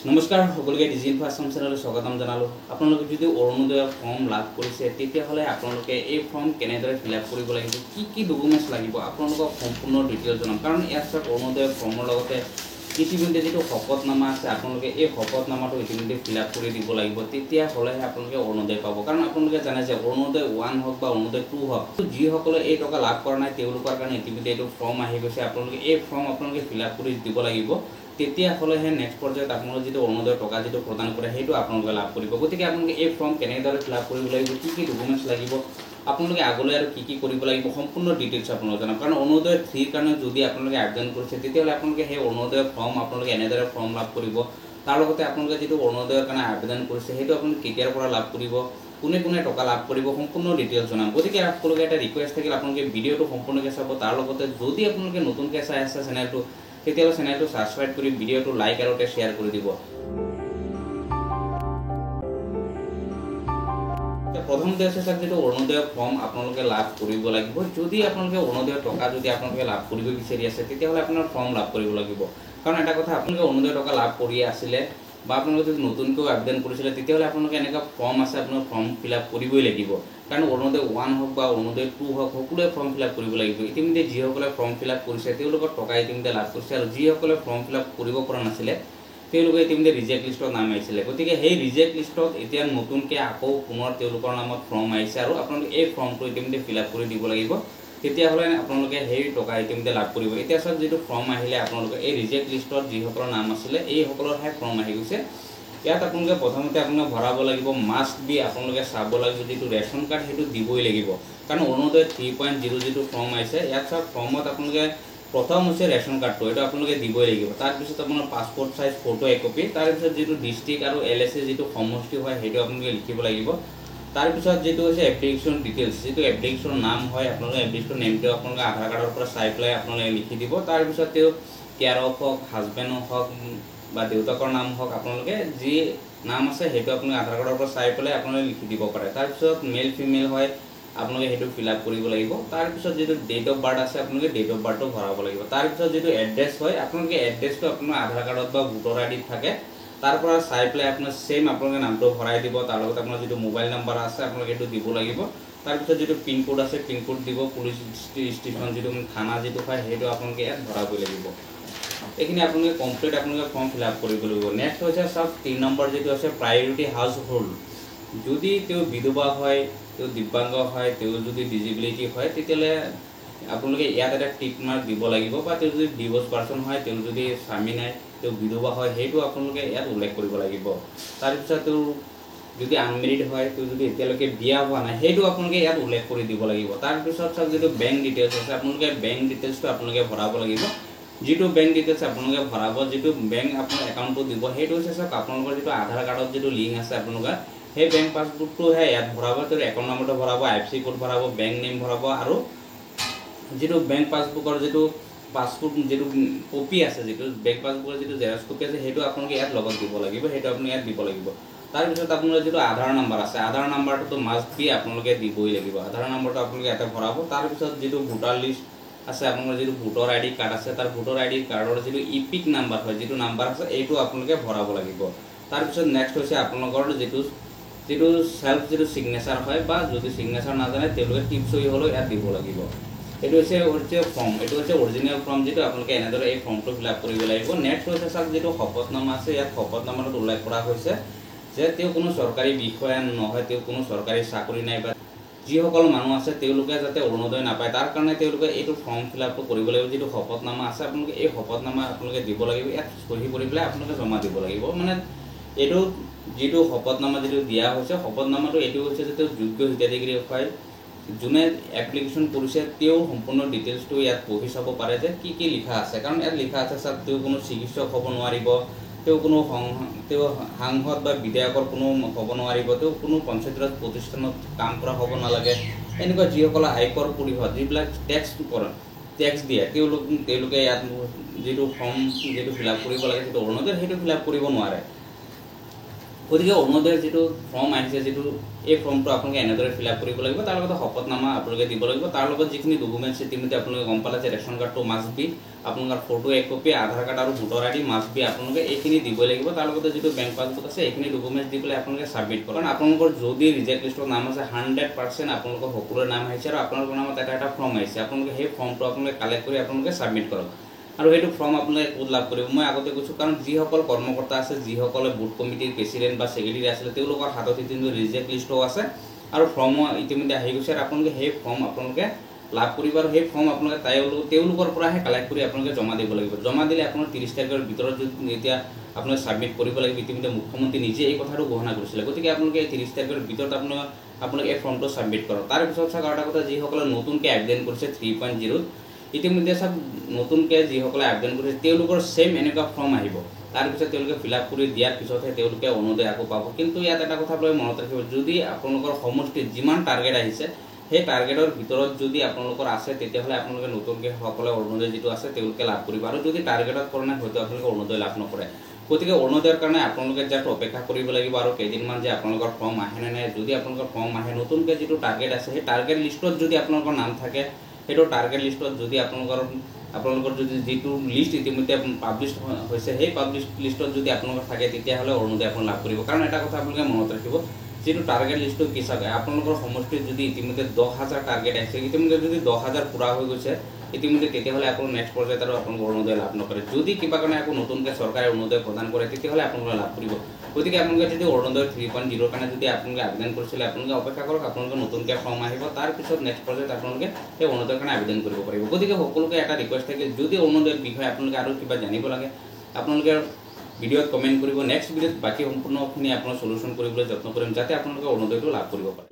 নমস্কাৰ সকলোকে digital first চেনেললৈ স্বাগতম জনালো। আপোনালোকে যদি অৰুণোদয় ফৰ্ম লাভ কৰিছে তেতিয়াহ'লে আপোনালোকে এই ফৰ্ম কেনেদৰে ফিলআপ কৰিব লাগিব, কি ডকুমেণ্টছ লাগিব আপোনালোকক সম্পূৰ্ণ ডিটেইলছ জনাম। কাৰণ ইয়াত চাওক অৰুণোদয় ফৰ্মৰ লগতে ইতিমধ্যে যিটো শপতনামা আছে আপোনালোকে এই শপতনামাটো ইতিমধ্যে ফিলআপ কৰি দিব লাগিব, তেতিয়াহ'লেহে আপোনালোকে অৰুণোদয় পাব। কাৰণ আপোনালোকে জানে যে অৰুণোদয় 1 হওক বা অৰুণোদয় 2 হওক, যিসকলে এই টকা লাভ কৰা নাই তেওঁলোকৰ কাৰণে ইতিমধ্যে এইটো ফৰ্ম আহি গৈছে। আপোনালোকে এই ফৰ্ম আপোনালোকে ফিলআপ কৰি দিব লাগিব, তেতিয়াহ'লেহে নেক্সট পৰ্যায়ত আপোনালোকে যিটো অৰুণোদয় টকা যিটো প্ৰদান কৰে সেইটো আপোনালোকে লাভ কৰিব। গতিকে আপোনালোকে এই ফৰ্ম কেনেদৰে ফিলআপ কৰিব লাগিব, কি ডকুমেণ্টছ লাগিব, আপোনালোকে আগলৈ আৰু কি কৰিব লাগিব সম্পূৰ্ণ ডিটেইলছ আপোনালোকে জানক। কাৰণ অৰুণোদয় 3 কাৰণে যদি আপোনালোকে আবেদন কৰিছে তেতিয়াহ'লে আপোনালোকে সেই অৰুণোদয় ফৰ্ম আপোনালোকে এনেদৰে ফৰ্ম লাভ কৰিব। তাৰ লগতে আপোনালোকে যিটো অৰুণোদয়ৰ কাৰণে আবেদন কৰিছে সেইটো আপোনালোকে কেতিয়াৰ পৰা লাভ কৰিব, কোনে টকা লাভ কৰিব সম্পূৰ্ণ ডিটেইলছ জনাম। গতিকে আপোনালোকে এটা ৰিকুৱেষ্ট থাকিল আপোনালোকে ভিডিঅ'টো সম্পূৰ্ণকৈ চাব। তাৰ লগতে যদি আপোনালোকে নতুনকৈ চাই আছে চেনেলটো তেতিয়াহ'লে চেনেলটো ছাবস্ক্ৰাইব কৰি ভিডিঅ'টো লাইক আৰু শ্বেয়াৰ কৰি দিব। প্ৰথমতে আছে স্যাৰ যেটো অৰুণোদয় ফৰ্ম আপোনালোকে লাভ কৰিব লাগিব। যদি আপোনালোকে অৰুণোদয় টকা যদি আপোনালোকে লাভ কৰিব বিচাৰি আছে তেতিয়াহ'লে আপোনাৰ ফৰ্ম লাভ কৰিব লাগিব। কাৰণ এটা কথা, আপোনালোকে অৰুণোদয় টকা লাভ কৰি আছিলে বা আপোনালোকে যদি নতুনকৈ আবেদন কৰিছিলে তেতিয়াহ'লে আপোনালোকে এনেকুৱা ফৰ্ম আছে আপোনাৰ ফৰ্ম ফিলআপ কৰিবই লাগিব। কাৰণ অৰুণোদয় 1 হওক বা অৰুণোদয় 2 হওক সকলোৱে ফৰ্ম ফিলআপ কৰিব লাগিব। ইতিমধ্যে যিসকলে ফৰ্ম ফিলআপ কৰিছে তেওঁলোকৰ টকা ইতিমধ্যে লাভ কৰিছে, আৰু যিসকলে ফৰ্ম ফিলআপ কৰিব পৰা নাছিলে তেওঁলোকে ইতিমধ্যে ৰিজেক্ট লিষ্টত নাম আহিছিলে। গতিকে সেই ৰিজেক্ট লিষ্টত এতিয়া নতুনকৈ আকৌ পুনৰ তেওঁলোকৰ নামত ফৰ্ম আহিছে, আৰু আপোনালোকে এই ফৰ্মটো ইতিমধ্যে ফিলআপ কৰি দিব লাগিব, তেতিয়াহ'লে আপোনালোকে সেই টকা ইতিমধ্যে লাভ কৰিব। এতিয়া চাওক যিটো ফৰ্ম আহিলে আপোনালোকে এই ৰিজেক্ট লিষ্টত যিসকলৰ নাম আছিলে এই সকলৰহে ফৰ্ম আহি গৈছে। ইয়াত আপোনালোকে প্ৰথমতে আপোনালোকে ভৰাব লাগিব মাষ্ট বি, আপোনালোকে চাব লাগিব যিটো ৰেচন কাৰ্ড সেইটো দিবই লাগিব। কাৰণ অৰুণোদয় 3.0 যিটো ফৰ্ম আহিছে ইয়াত চাওক ফৰ্মত আপোনালোকে প্ৰথম হৈছে ৰেচন কাৰ্ডটো, এইটো আপোনালোকে দিবই লাগিব। তাৰপিছত আপোনাৰ পাছপোৰ্ট চাইজ ফটো একপি, তাৰপিছত যিটো ডিষ্ট্ৰিক্ট আৰু LSC যিটো সমষ্টি হয় সেইটো আপোনালোকে লিখিব লাগিব। তাৰপিছত যিটো হৈছে এপ্লিকেশ্যন ডিটেইলছ, যিটো এপ্লিকেশ্যন নাম হয় আপোনালোকে এপ্লিকেশ্যন নেমটো আপোনালোকে আধাৰ কাৰ্ডৰ পৰা চাই পেলাই আপোনালোকে লিখি দিব। তাৰপিছত তেওঁ কেয়াৰক হওক, হাজবেণ্ড হওক বা দেউতাকৰ নাম হওক, আপোনালোকে যি নাম আছে সেইটো আপোনালোকে আধাৰ কাৰ্ডৰ পৰা চাই পেলাই আপোনালোকে লিখি দিব পাৰে। তাৰপিছত মেল ফিমেল হয় আপোনালোকে সেইটো ফিলআপ কৰিব লাগিব। তাৰপিছত যিটো ডেট অফ বাৰ্থ আছে আপোনালোকে ডেট অফ বাৰ্থটো ভৰাব লাগিব। তাৰপিছত যিটো এড্ৰেছ হয় আপোনালোকে এড্ৰেছটো আপোনাৰ আধাৰ কাৰ্ডত বা ভোটাৰ আইডিত থাকে, তাৰ পৰা চাই পেলাই আপোনাৰ সেম আপোনালোকে নামটো ভৰাই দিব। তাৰ লগত আপোনাৰ যিটো মোবাইল নাম্বাৰ আছে আপোনালোকে সেইটো দিব লাগিব। তাৰপিছত যিটো পিনক'ড আছে পিনক'ড দিব, পুলিচ ষ্টেচন যিটো থানা যিটো হয় সেইটো আপোনালোকে ইয়াত ভৰাবই লাগিব। এইখিনি আপোনালোকে কমপ্লিট আপোনালোকে ফৰ্ম ফিলআপ কৰিব লাগিব। নেক্সট হৈছে চাওক 3 নম্বৰ যিটো আছে প্ৰায়ৰিটি হাউচ হোল্ড। যদি তেওঁ বিধৱা হয়, তেওঁ দিব্যাংগ হয়, তেওঁ যদি ডিজিবিলিটি হয় তেতিয়াহ'লে আপোনালোকে ইয়াত এটা টিক মাৰ্ক দিব লাগিব। বা তেওঁ যদি ডিভ'ৰ্চ পাৰ্চন হয়, তেওঁ যদি স্বামী নাই, তেওঁ বিধৱা হয়, সেইটো আপোনালোকে ইয়াত উল্লেখ কৰিব লাগিব। তাৰপিছত তেওঁ যদি আনমেৰিড হয়, তেওঁ যদি এতিয়ালৈকে বিয়া হোৱা নাই, সেইটো আপোনালোকে ইয়াত উল্লেখ কৰি দিব লাগিব। তাৰপিছত চাওক যিটো বেংক ডিটেইলছ আছে আপোনালোকে বেংক ডিটেইলছটো আপোনালোকে ভৰাব লাগিব। যিটো বেংক ডিটেইলছ আপোনালোকে ভৰাব, যিটো বেংক আপোনাৰ একাউণ্টটো দিব সেইটো হৈছে চাওক আপোনালোকৰ যিটো আধাৰ কাৰ্ডত যিটো লিংক আছে আপোনালোকৰ সেই বেংক পাছবুকটোহে ইয়াত ভৰাব। তেওঁৰ একাউণ্ট নম্বৰটো ভৰাব, IFSC কোড ভৰাব, বেংক নেম ভৰাব, আৰু যিটো বেংক পাছবুকৰ যিটো পাছবুক যিটো কপি আছে, যিটো বেংক পাছবুকৰ যিটো জেৰক্স কপি আছে সেইটো আপোনালোকে ইয়াত লগত দিব লাগিব, সেইটো আপুনি ইয়াত দিব লাগিব। তাৰপিছত আপোনালোকৰ যিটো আধাৰ নাম্বাৰ আছে আধাৰ নাম্বাৰটোতো মাষ্ট বি আপোনালোকে দিবই লাগিব। আধাৰ নাম্বাৰটো আপোনালোকে ইয়াতে ভৰাব। তাৰপিছত যিটো ভোটাৰ লিষ্ট আছে আপোনালোকৰ যিটো ভোটাৰ ID কাৰ্ড আছে তাৰ ভোটাৰ ID কাৰ্ডৰ যিটো ইপিক নাম্বাৰ হয়, যিটো নাম্বাৰ আছে এইটো আপোনালোকে ভৰাব লাগিব। তাৰপিছত নেক্সট হৈছে আপোনালোকৰ যিটো সেলফ যিটো সিগনেচাৰ হয়, বা যদি সিগনেচাৰ নাজানে তেওঁলোকে টিপছ হৈ হ'লেও ইয়াত দিব লাগিব। এইটো হৈছে ফৰ্ম, এইটো হৈছে অৰিজিনেল ফৰ্ম, যিটো আপোনালোকে এনেদৰে এই ফৰ্মটো ফিলআপ কৰিব লাগিব। নেক্সট হৈছে চাওক যিটো শপতনামা আছে, ইয়াত শপতনামাটোত উল্লেখ কৰা হৈছে যে তেওঁ কোনো চৰকাৰী বিষয়া নহয়, তেওঁ কোনো চৰকাৰী চাকৰি নাই, বা যিসকল মানুহ আছে তেওঁলোকে যাতে অৰুণোদয় নাপায় তাৰ কাৰণে তেওঁলোকে এইটো ফৰ্ম ফিলআপটো কৰিব লাগিব। যিটো শপতনামা আছে আপোনালোকে এই শপতনামা আপোনালোকে দিব লাগিব, ইয়াত সহি কৰি পেলাই আপোনালোকে জমা দিব লাগিব। মানে এইটো যিটো শপতনামা যিটো দিয়া হৈছে শপতনামাটো এইটো হৈছে যে তেওঁ যোগ্য হিতাধিকাৰী হয়, যোনে এপ্লিকেশ্যন কৰিছে তেওঁ সম্পূৰ্ণ ডিটেইলছটো ইয়াত পঢ়ি চাব পাৰে যে কি লিখা আছে। কাৰণ ইয়াত লিখা আছে চাওক তেওঁ কোনো চিকিৎসক হ'ব নোৱাৰিব, তেওঁ কোনো সাংসদ বা বিধায়কৰ কোনো হ'ব নোৱাৰিব, তেওঁ কোনো পঞ্চায়তৰ প্ৰতিষ্ঠানত কাম কৰা হ'ব নালাগে। এনেকুৱা যিসকলে আয়কৰ পৰিষদ যিবিলাক টেক্স দিয়ে তেওঁলোকে ইয়াত যিটো ফৰ্ম যিটো ফিলআপ কৰিব লাগে যিটো অৰুণোদয় সেইটো ফিলআপ কৰিব নোৱাৰে। গতিকে অৰুণোদয়ৰ যিটো ফৰ্ম আহিছে, যিটো এই ফৰ্মটো আপোনালোকে এনেদৰে ফিল আপ কৰিব লাগিব। তাৰ লগতে শপতনামা আপোনালোকে দিব লাগিব। তাৰ লগত যিখিনি ডকুমেণ্টছ ইতিমধ্যে আপোনালোকে গম পালে যে ৰেচন কাৰ্ডটো মাষ্ট বি, আপোনালোকৰ ফটো এক কপি, আধাৰ কাৰ্ড আৰু ভোটাৰ আইডি মাষ্ট বি, আপোনালোকে এইখিনি দিবই লাগিব। তাৰ লগতে যিটো বেংক পাছবুক আছে এইখিনি ডকুমেণ্টছ দি পেলাই আপোনালোকে ছাবমিট কৰক। কাৰণ আপোনালোকৰ যদি ৰিজেক্ট লিষ্টৰ নাম আছে 100% আপোনালোকৰ সকলোৰে নাম আহিছে আৰু আপোনালোকৰ নামত এটা ফৰ্ম আহিছে, আপোনালোকে সেই ফৰ্মটো আপোনালোকে কালেক্ট কৰি আপোনালোকে ছাবমিট কৰক। আৰু সেইটো ফৰ্ম আপোনালোকে ক'ত লাভ কৰিব মই আগতে কৈছোঁ, কাৰণ যিসকল কৰ্মকৰ্তা আছে, যিসকলে বুথ কমিটিৰ প্ৰেচিডেণ্ট বা ছেক্ৰেটাৰী আছিলে, তেওঁলোকৰ হাতত ইতিমধ্যে ৰিজেক্ট লিষ্টও আছে আৰু ফৰ্মো ইতিমধ্যে আহি গৈছে। আৰু আপোনালোকে সেই ফৰ্ম আপোনালোকে লাভ কৰিব আৰু সেই ফৰ্ম আপোনালোকে তেওঁলোকৰ পৰাহে কালেক্ট কৰি আপোনালোকে জমা দিব লাগিব। জমা দিলে আপোনাৰ 30 তাৰিখৰ ভিতৰত যেতিয়া আপোনালোকে ছাবমিট কৰিব লাগিব। ইতিমধ্যে মুখ্যমন্ত্ৰী নিজে এই কথাটো ঘোষণা কৰিছিলে। গতিকে আপোনালোকে এই 30 তাৰিখৰ ভিতৰত আপোনালোকে এই ফৰ্মটো ছাবমিট কৰক। তাৰপিছত চাওক আৰু এটা কথা, যিসকলে নতুনকৈ আবেদন কৰিছে 3.0 ইতিমধ্যে চাওক নতুনকৈ যিসকলে আবেদন কৰিছে তেওঁলোকৰ ছেম এনেকুৱা ফৰ্ম আহিব। তাৰপিছত তেওঁলোকে ফিল আপ কৰি দিয়াৰ পিছতহে তেওঁলোকে অৰুণোদয় আকৌ পাব। কিন্তু ইয়াত এটা কথা আপোনালোকে মনত ৰাখিব, যদি আপোনালোকৰ সমষ্টিত যিমান টাৰ্গেট আহিছে সেই টাৰ্গেটৰ ভিতৰত যদি আপোনালোকৰ আছে, তেতিয়াহ'লে আপোনালোকে নতুনকৈ সকলে অৰুণোদয় যিটো আছে তেওঁলোকে লাভ কৰিব। আৰু যদি টাৰ্গেটত পৰা নাই, হয়তো আপোনালোকে অৰুণোদয় লাভ নকৰে। গতিকে অৰুণোদয়ৰ কাৰণে আপোনালোকে জাষ্ট অপেক্ষা কৰিব লাগিব আৰু কেইদিনমান যে আপোনালোকৰ ফৰ্ম আহে নে নাই। যদি আপোনালোকৰ ফৰ্ম আহে, নতুনকৈ যিটো টাৰ্গেট আছে সেই টাৰ্গেট লিষ্টত যদি আপোনালোকৰ নাম থাকে, সেইটো টাৰ্গেট লিষ্টত যদি আপোনালোকৰ যদি যিটো লিষ্ট ইতিমধ্যে পাব্লিছ হৈছে, সেই পাব্লিছ লিষ্টত যদি আপোনালোকৰ থাকে, তেতিয়াহ'লে অৰুণোদয় আপুনি লাভ কৰিব। কাৰণ এটা কথা আপোনালোকে মনত ৰাখিব, যিটো টাৰ্গেট লিষ্টটো কি চাওক, আপোনালোকৰ সমষ্টিত যদি ইতিমধ্যে 10,000 টাৰ্গেট আহিছে, ইতিমধ্যে যদি 10,000 পূৰা হৈ গৈছে ইতিমধ্যে, তেতিয়াহ'লে আপোনাৰ নেক্সট পৰ্যায়ত আৰু আপোনালোকে অৰুণোদয় লাভ নকৰে। যদি কিবা কাৰণে আকৌ নতুনকৈ চৰকাৰে অৰুণোদয় প্ৰদান কৰে, তেতিয়াহ'লে আপোনালোকে লাভ কৰিব। গতিকে আপোনালোকে যদি অৰুণোদয় 3.0 কাৰণে যদি আপোনালোকে আবেদন কৰিছিলে, আপোনালোকে অপেক্ষা কৰক, আপোনালোকে নতুনকৈ ফৰ্ম আহিব, তাৰপিছত নেক্সট পৰ্যায়ত আপোনালোকে সেই অৰুণোদয়ৰ কাৰণে আবেদন কৰিব পাৰিব। গতিকে সকলোকে এটা ৰিকুৱেষ্ট থাকে, যদি অৰুণোদয়ৰ বিষয়ে আপোনালোকে আৰু কিবা জানিব লাগে, আপোনালোকে ভিডিঅ'ত কমেণ্ট কৰিব। নেক্সট ভিডিঅ'ত বাকী সম্পূৰ্ণখিনি আপোনাৰ সলিউশ্যন কৰিবলৈ যত্ন কৰিম, যাতে আপোনালোকে অৰুণোদয়টো লাভ কৰিব পাৰে।